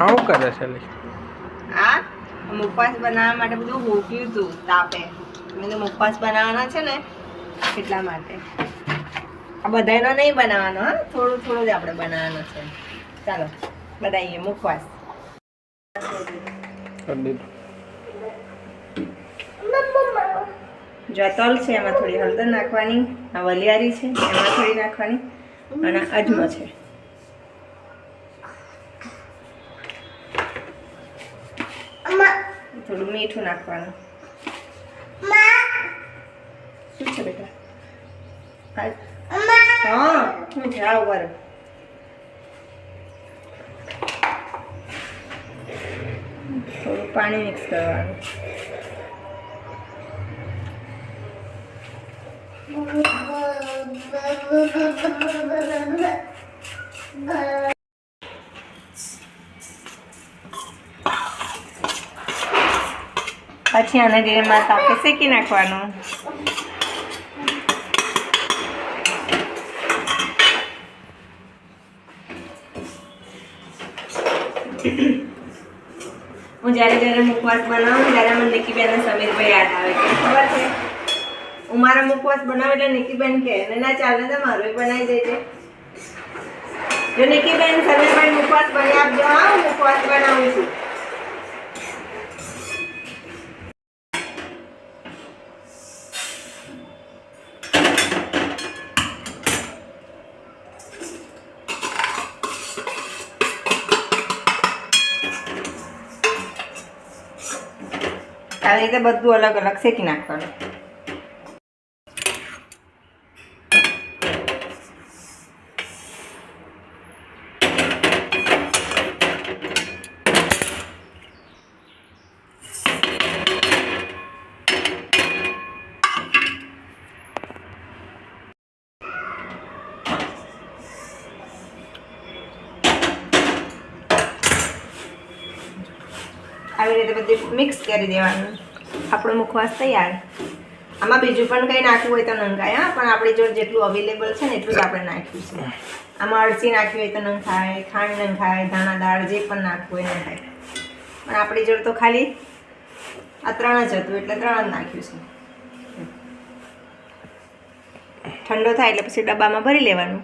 આવું કરે છે આ મુખવાસ બનાવવા માટે બધું મૂક્યું હતું તાપે. મેં તો મુખવાસ બનાવવાના છે ને એટલા માટે. આ બધાનો નહીં બનાવવાનો, હા, થોડું થોડું જ આપણે બનાવવાનો છે. ચાલો બનાવીએ મુખવાસ. જો તલ છે એમાં થોડી હળદર નાખવાની, આ વલિયારી છે એમાં થોડી નાખવાની, અને અજમો છે. થોડું મીઠું નાખવાનું. શું છે બેટા? હા, હું જાઉં બરાબર. થોડું પાણી મિક્સ કરવાનું. પછી આને ધીરેમાં તાપે શેકી નાખવાનું. હું જ્યારે મુખવાસ બનાવું ત્યારે મને નિકીબેન અને સમીરભાઈ યાદ આવે કે ખબર છે, હું મારા મુખવાસ બનાવું એટલે નિકીબેન કહે ના ચાલે તો મારું બનાવી દેજે. જો નિકીબેન સમીરભાઈ મુખવાસ બનાવી આપજો. હા, હું મુખવાસ બનાવું છું. આવી રીતે બધું અલગ અલગ શેકી નાખવાનું. આવી રીતે બધું મિક્સ કરી દેવાનું. આપણો મુખવાસ તૈયાર. આમાં બીજું પણ કંઈ નાખવું હોય તો નંખાય, હા, પણ આપણી જોડે જેટલું અવેલેબલ છે ને એટલું જ આપણે નાખ્યું છે. આમાં અળસી નાખવી હોય તો નંખાય, ખાંડ નંખાય, ધાણા દાળ જે પણ નાખવું હોય નંખાય, પણ આપણી જોડે તો ખાલી આ 3 જ હતું એટલે 3 જ નાખ્યું છે. ઠંડો થાય એટલે પછી ડબ્બામાં ભરી લેવાનું.